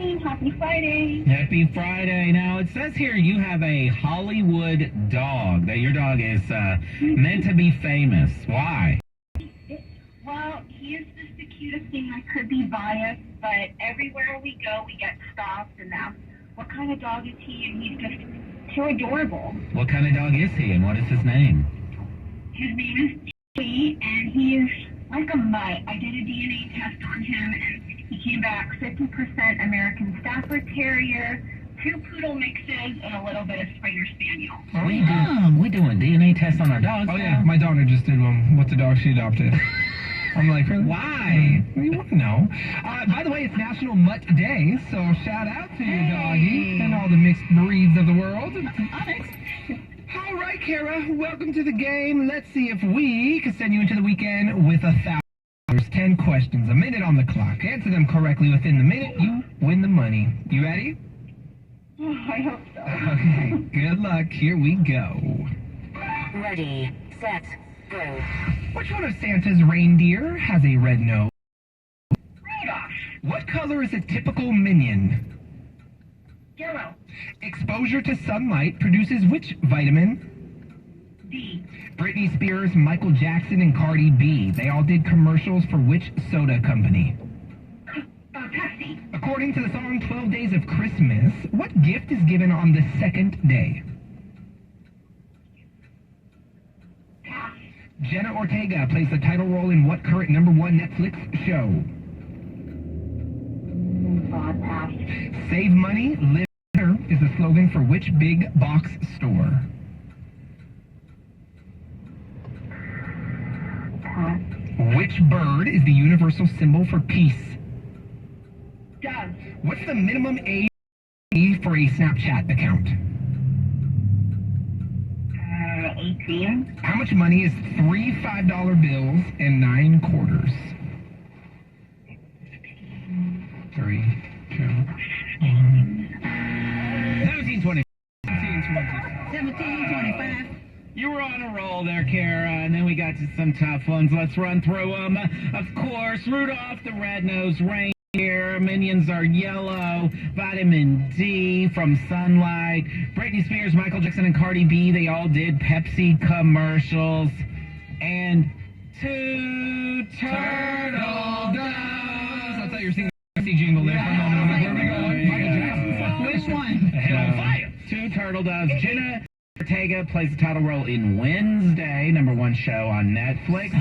morning. Happy Friday. Happy Friday. Now, it says here you have a Hollywood dog, that your dog is meant to be famous. Why? Well, he is just the cutest thing. I could be biased, but everywhere we go, we get stopped and asked, what kind of dog is he? And he's just so adorable. What kind of dog is he, and what is his name? His name is Joey, and he is like a mutt. I did a DNA test on him, and he came back 50% American Stafford Terrier, 2 poodle mixes, and a little bit of Springer Spaniel. We doing DNA tests on our dogs. Oh, yeah. My daughter just did one with the dog she adopted. I'm like, really? Why? You want to know. By the way, it's National Mutt Day, so shout out to your doggy and all the mixed breeds of the world. All right, Kara, welcome to the game. Let's see if we can send you into the weekend with $1,000. 10 questions, a minute on the clock. Answer them correctly within the minute, you win the money. You ready? Oh, I hope so. Okay, good luck. Here we go. Ready, set, go. Which one of Santa's reindeer has a red nose? Rudolph. What color is a typical minion? Yellow. Exposure to sunlight produces which vitamin? D. Britney Spears, Michael Jackson, and Cardi B. They all did commercials for which soda company? Pepsi. According to the song 12 Days of Christmas, what gift is given on the second day? Pass. Jenna Ortega plays the title role in what current #1 Netflix show? Pass. Save money, live better is the slogan for which big box store? Pass. Which bird is the universal symbol for peace? Dove. What's the minimum age for a Snapchat account? 18. How much money is 3 $5 bills and 9 quarters? 3, 2, 1. 1720. 1725. You were on a roll there, Kara, and then we got to some tough ones. Let's run through them. Of course, Rudolph the Red-Nosed Reindeer. Minions are yellow. Vitamin D from sunlight. Britney Spears, Michael Jackson, and Cardi B, they all did Pepsi commercials. And 2 turtle doves. I thought you were singing the Pepsi jingle there for a moment. I'm like, where are we going? Michael Jackson song? Which one? Hell on fire. 2 turtle doves. Jenna Ortega plays the title role in Wednesday, #1 show on Netflix.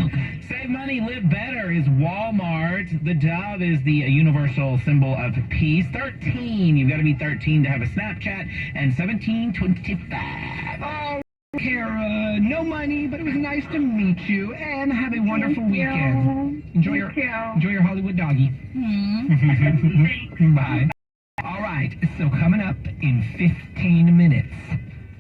Save money, live better is Walmart. The dove is the universal symbol of peace. 13, you've got to be 13 to have a Snapchat. And 1725. Oh, Kara, no money, but it was nice to meet you, and have a wonderful weekend. Enjoy your Hollywood doggy. Bye. All right, so coming up in 15 minutes,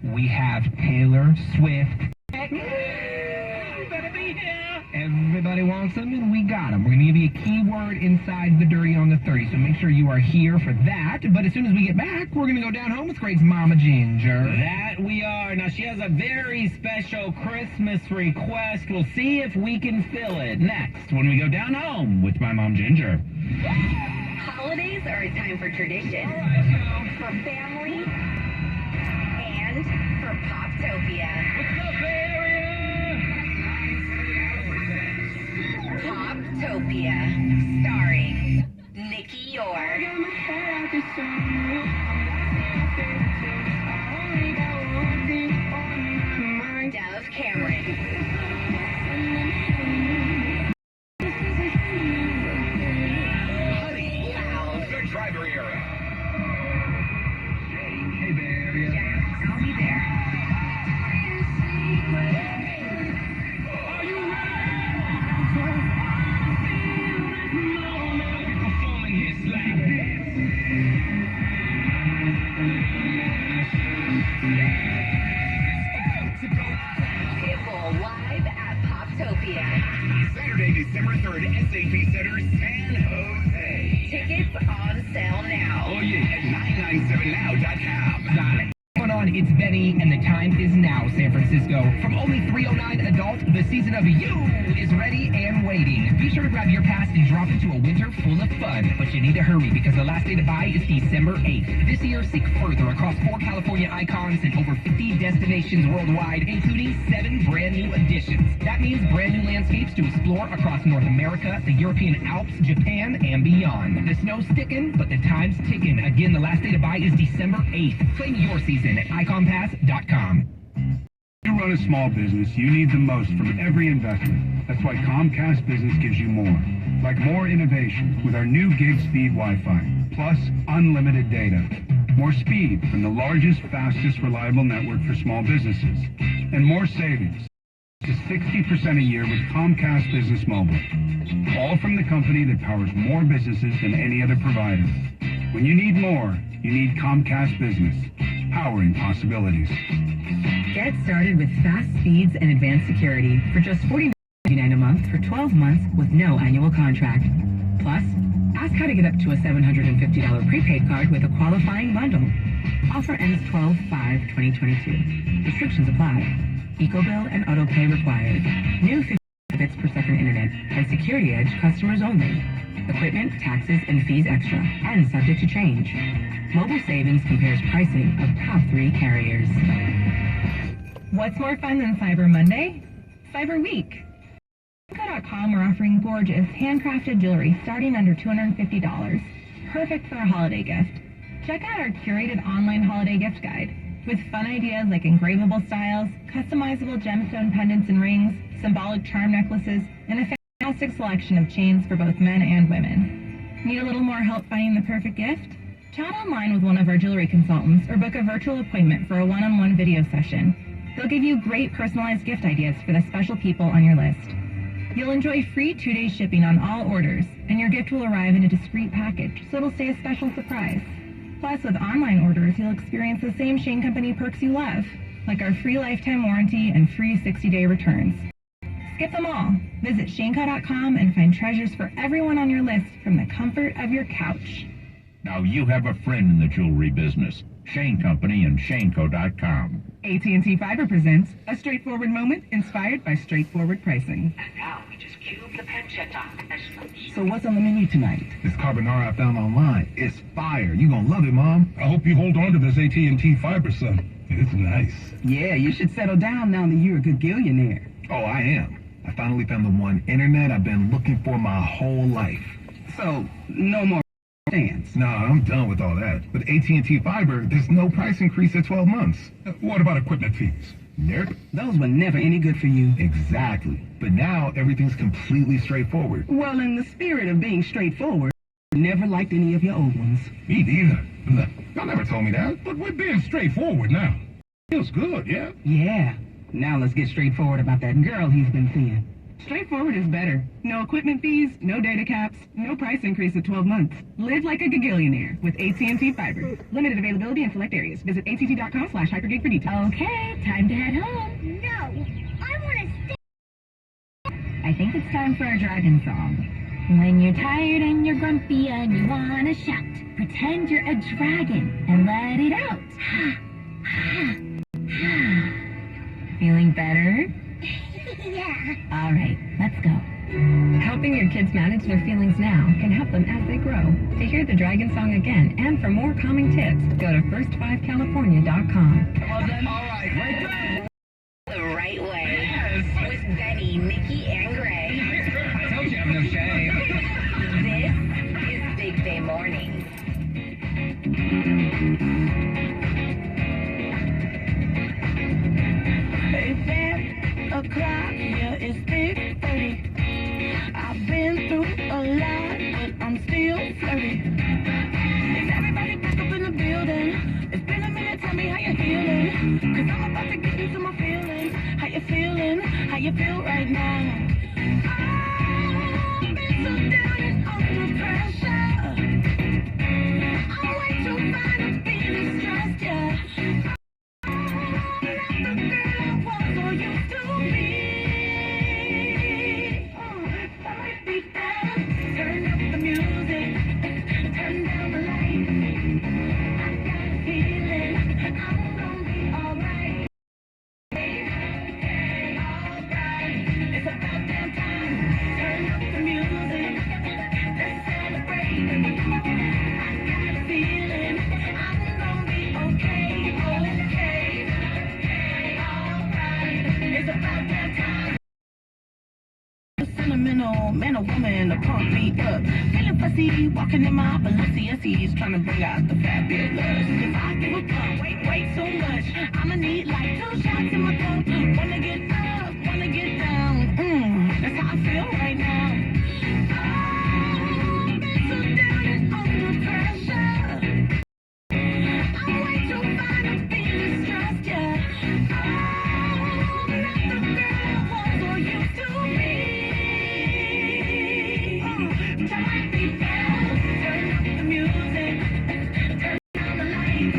we have Taylor Swift. Better be here. Everybody wants them, and we got them. We're going to give you a keyword inside the Dirty on the 30, so make sure you are here for that. But as soon as we get back, we're going to go down home with Greg's Mama Ginger. That we are. Now, she has a very special Christmas request. We'll see if we can fill it next when we go down home with my mom, Ginger. Holidays are a time for tradition, for family, and for Poptopia. What's up, Bay Area? Poptopia, starring Nikki York. Dove Cameron. Good driver era. Hey, Bay Area. I'll be there. Are you ready? I'll be performing hits like Pitbull live at Poptopia. Saturday, December 3rd, SAP Center, San Jose. Tickets on sale now. Oh yeah, at 997now.com. Got it. What's going on? It's Benny, and the time is now, San Francisco. From only $3.09 adult, the season of You is ready and waiting. waiting. Be sure to grab your pass and drop into a winter full of fun. But you need to hurry because the last day to buy is December 8th. This year, seek further across 4 California icons and over 50 destinations worldwide, including 7 brand new additions. That means brand new landscapes to explore across North America, the European Alps, Japan, and beyond. The snow's sticking, but the time's ticking. Again, the last day to buy is December 8th. Claim your season at iconpass.com. You run a small business, you need the most from every investment. That's why Comcast Business gives you more. Like more innovation with our new gig speed Wi-Fi, plus unlimited data. More speed from the largest, fastest, reliable network for small businesses. And more savings. To 60% a year with Comcast Business Mobile. All from the company that powers more businesses than any other provider. When you need more, you need Comcast Business. Powering possibilities. Get started with fast speeds and advanced security for just $49.99 a month for 12 months with no annual contract. Plus, ask how to get up to a $750 prepaid card with a qualifying bundle. Offer ends 12/5/2022. Restrictions apply. EcoBill and AutoPay required. New 50 bits per second internet and Security Edge customers only. Equipment, taxes, and fees extra, and subject to change. Mobile Savings compares pricing of top 3 carriers. What's more fun than Cyber Monday? Cyber Week. Shanko.com are offering gorgeous, handcrafted jewelry starting under $250. Perfect for a holiday gift. Check out our curated online holiday gift guide with fun ideas like engravable styles, customizable gemstone pendants and rings, symbolic charm necklaces, and a fantastic selection of chains for both men and women. Need a little more help finding the perfect gift? Chat online with one of our jewelry consultants or book a virtual appointment for a one-on-one video session. They'll give you great personalized gift ideas for the special people on your list. You'll enjoy free 2-day shipping on all orders, and your gift will arrive in a discreet package, so it'll stay a special surprise. Plus, with online orders, you'll experience the same Shane Company perks you love, like our free lifetime warranty and free 60-day returns. Skip them all. Visit Shanko.com and find treasures for everyone on your list from the comfort of your couch. Now you have a friend in the jewelry business. Shane Company and Shanko.com. AT&T Fiber presents a straightforward moment inspired by straightforward pricing. And now we just cube the pancetta as such. So what's on the menu tonight? This carbonara I found online. It's fire. You gonna love it, Mom. I hope you hold on to this AT&T Fiber, son. It's nice. Yeah, you should settle down now that you're a gagillionaire. Oh, I am. I finally found the one internet I've been looking for my whole life. So, no more stands. No, I'm done with all that. With AT&T Fiber, there's no price increase at 12 months. What about equipment fees? Nope. Those were never any good for you. Exactly. But now everything's completely straightforward. Well, in the spirit of being straightforward, I never liked any of your old ones. Me neither. Look, y'all never told me that. But we're being straightforward now. Feels good, yeah? Yeah. Now let's get straightforward about that girl he's been seeing. Straightforward is better. No equipment fees, no data caps, no price increase at 12 months. Live like a gagillionaire with AT&T Fiber. Limited availability in select areas. Visit att.com/hypergig for details. Okay, time to head home. No, I want to stay. I think it's time for a dragon song. When you're tired and you're grumpy and you want to shout, pretend you're a dragon and let it out. Feeling better? Yeah. All right, let's go. Helping your kids manage their feelings now can help them as they grow. To hear the dragon song again and for more calming tips, go to first5california.com. Well then, all right, right there. The right way. Yes. With Benny, Nikki, and Gray. I told you I have no shame. This is Big Day Mornings. It's 10 o'clock, yeah, it's 6:30. I've been through a lot, but I'm still flirty. Is everybody back up in the building? It's been a minute, tell me how you're feeling. Cause I'm about to get into my feelings. How you feeling? How you feel right now? I've been so down and under pressure. I'm way too fine to be distressed, yeah. It's about down. Man or woman to pump me up. Feeling fussy, walking in my Balenciennes, trying to bring out the fabulous. If I give a fuck, wait so much. I'ma need like 2 shots in my cup. Wanna get up, wanna get down. That's how I feel right now. Oh, I've been so down and under pressure. I'm way too fine to be distressed, yeah. Oh, not the girl I was or used to be. Turn me down, turn up the music, turn down the lights.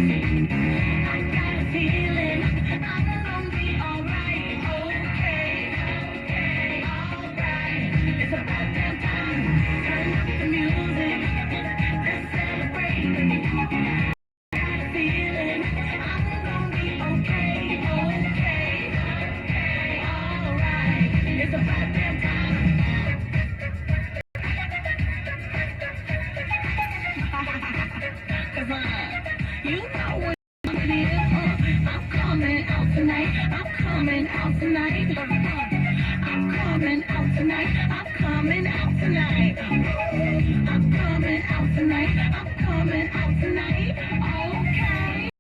I got a feeling I'm gonna be alright, okay, alright. It's about damn time. Turn up the music, let's celebrate. Got a feeling I'm gonna be okay, alright. It's about damn time. You know what it is. I'm coming out tonight. I'm coming out tonight. I'm coming out tonight. I'm coming out tonight. I'm coming out tonight. I'm coming out tonight. Okay.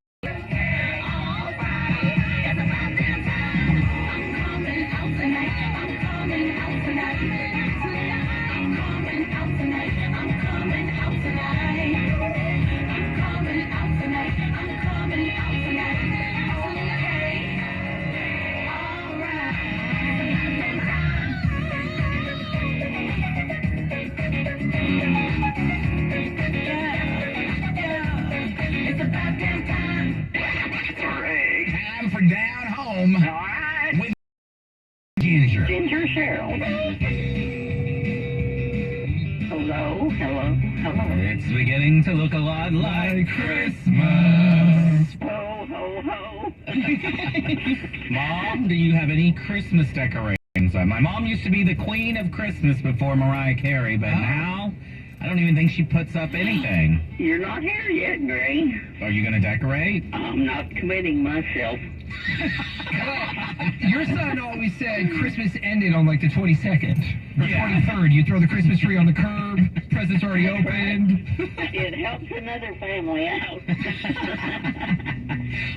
Alright. It's about damn time. I'm coming out tonight. I'm coming out tonight. I'm coming out tonight. I'm coming out tonight. I'm coming out tonight. I'm coming out tonight. Okay. Alright. It's about damn time. Time for Down Home Alright. with Ginger. Ginger Cheryl. Hello. It's beginning to look a lot like Christmas. Ho, ho, ho. Mom, do you have any Christmas decorations? My mom used to be the queen of Christmas before Mariah Carey, but now I don't even think she puts up anything. You're not here yet, Gray. Are you going to decorate? I'm not committing myself. Your son always said Christmas ended on like the 22nd or Yeah. 23rd. You throw the Christmas tree on the curb, presents already opened. It helps another family out.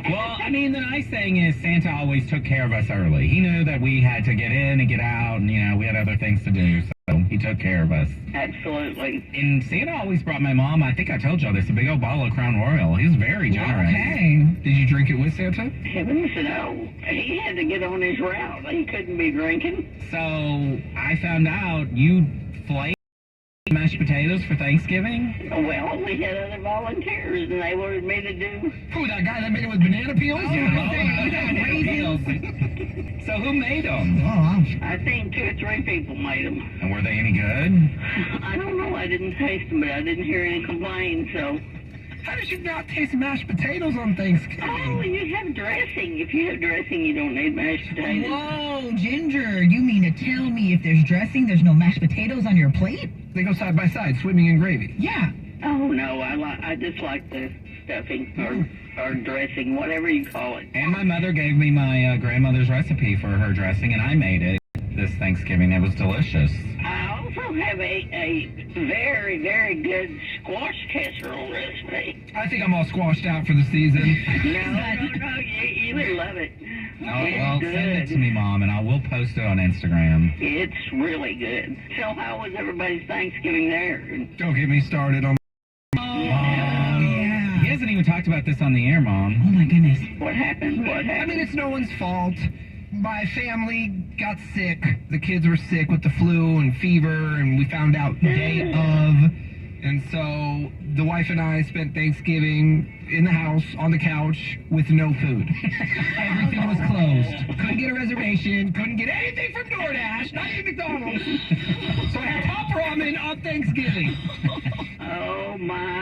Well, I mean, the nice thing is Santa always took care of us early. He knew that we had to get in and get out, and, we had other things to do, so he took care of us. Absolutely. And Santa always brought my mom, I think I told y'all this, a big old bottle of Crown Royal. He was very generous. Okay. Did you drink it with Santa? Heavens no. He had to get on his route. He couldn't be drinking. So, I found out you flaked mashed potatoes for Thanksgiving? Well, we had other volunteers, and they wanted me to do. Who, that guy that made it with banana peels? So who made them? I think 2 or 3 people made them. And were they any good? I don't know. I didn't taste them, but I didn't hear any complaints, so. How did you not taste mashed potatoes on Thanksgiving? Oh, you have dressing. If you have dressing, you don't need mashed potatoes. Whoa, Ginger, you mean to tell me if there's dressing, there's no mashed potatoes on your plate? They go side by side, swimming in gravy. Yeah. Oh, no. I just like the stuffing or dressing, whatever you call it. And my mother gave me my grandmother's recipe for her dressing, and I made it this Thanksgiving. It was delicious. I also have a very, very good squash casserole recipe. I think I'm all squashed out for the season. No, you would love it. Well, send it to me, Mom, and I will post it on Instagram. It's really good. So how was everybody's Thanksgiving there? Don't get me started on... Yeah. He hasn't even talked about this on the air, Mom. Oh, my goodness. What happened? I mean, it's no one's fault. My family got sick. The kids were sick with the flu and fever, and we found out day of. And so the wife and I spent Thanksgiving in the house, on the couch, with no food. Everything was closed. Couldn't get a reservation, couldn't get anything from DoorDash, not even McDonald's. So I had top ramen on Thanksgiving. Oh, my.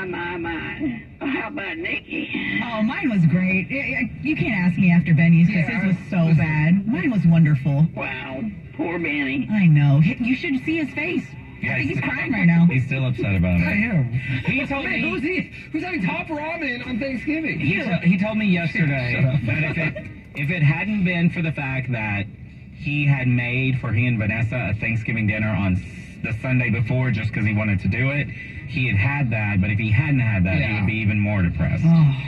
How about Nikki? Oh, mine was great. You can't ask me after Benny's because his was so bad. Mine was wonderful. Wow, poor Benny. I know. You should see his face. I think he's crying right now. He's still upset about it. I am. He told me... Who's having top ramen on Thanksgiving? He told me yesterday that if it hadn't been for the fact that he had made for he and Vanessa a Thanksgiving dinner on the Sunday before just because he wanted to do it. He had that, but if he hadn't had that, he would be even more depressed.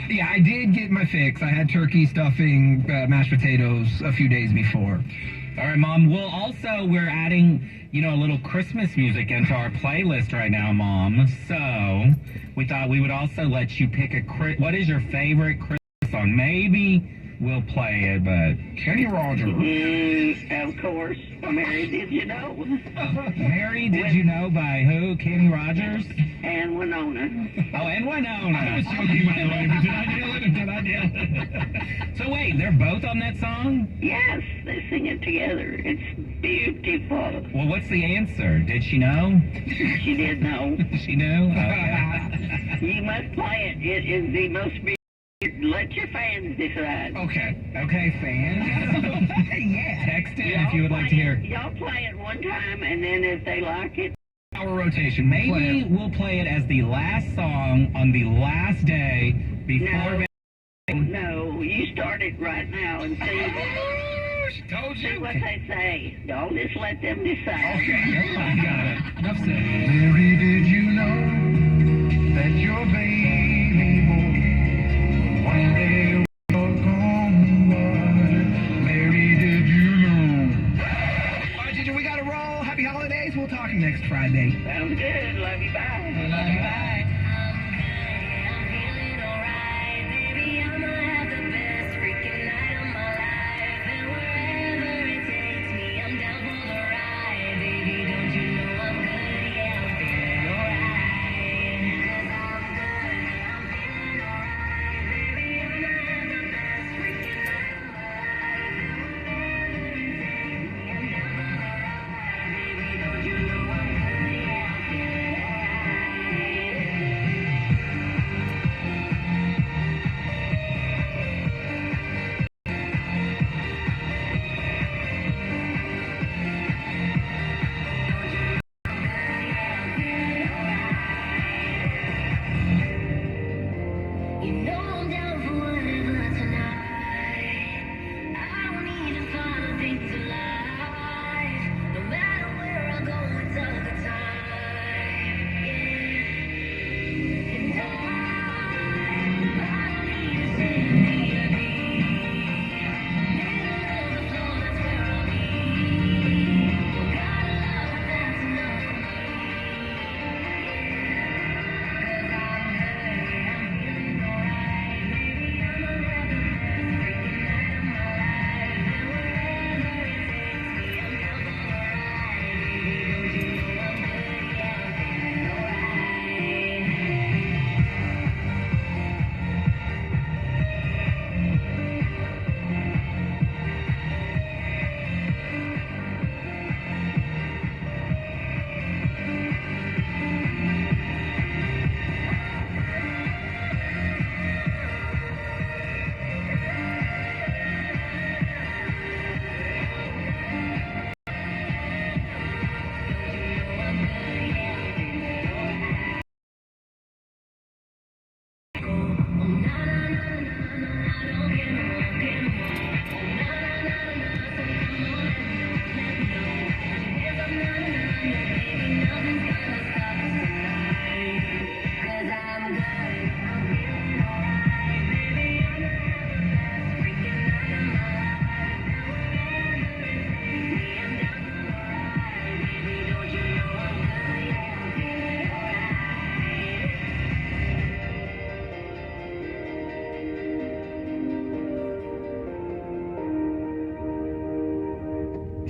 Yeah, I did get my fix. I had turkey, stuffing, mashed potatoes a few days before. All right, Mom. We're adding, a little Christmas music into our playlist right now, Mom. So we thought we would also let you pick what is your favorite Christmas song? Maybe we'll play it, but Kenny Rogers. Of course. Mary, did you know? Mary, did you know by who? Kenny Rogers? And Winona. Oh, and Winona. I was joking, by the way, but did I nail it or did I nail it? So wait, they're both on that song? Yes, they sing it together. It's beautiful. Well, what's the answer? Did she know? She did know. She knew? You must play it. It is the most beautiful. Let your fans decide. Okay, fans. Yeah. Text it if you would like to hear. Y'all play it one time, and then if they like it, Our rotation. Maybe we'll play it as the last song on the last day before. No, you start it right now and see. She told you. See what they say. Don't just let them decide. Okay, got it. Enough said. Mary, did you know that your baby boy one day will come by? Mary, did you know? All right, Ginger, we got to roll. Happy holidays. We'll talk next Friday. Sounds good. Love you. Bye. Love you. Bye.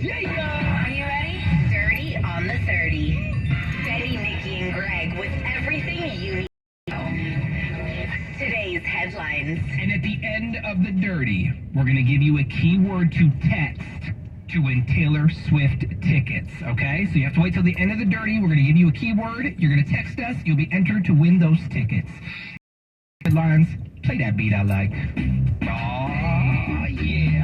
Are you ready? Dirty on the 30. Betty, Nikki, and Greg with everything you need to know. Today's headlines. And at the end of the dirty, we're going to give you a keyword to text to win Taylor Swift tickets, okay? So you have to wait till the end of the dirty. We're going to give you a keyword. You're going to text us. You'll be entered to win those tickets. Headlines. Play that beat I like. Oh, yeah.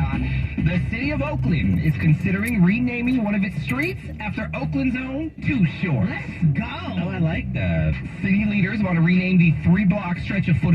The city of Oakland is considering renaming one of its streets after Oakland's own Too Short. Let's go. Oh, I like that. City leaders want to rename the 3-block stretch of foot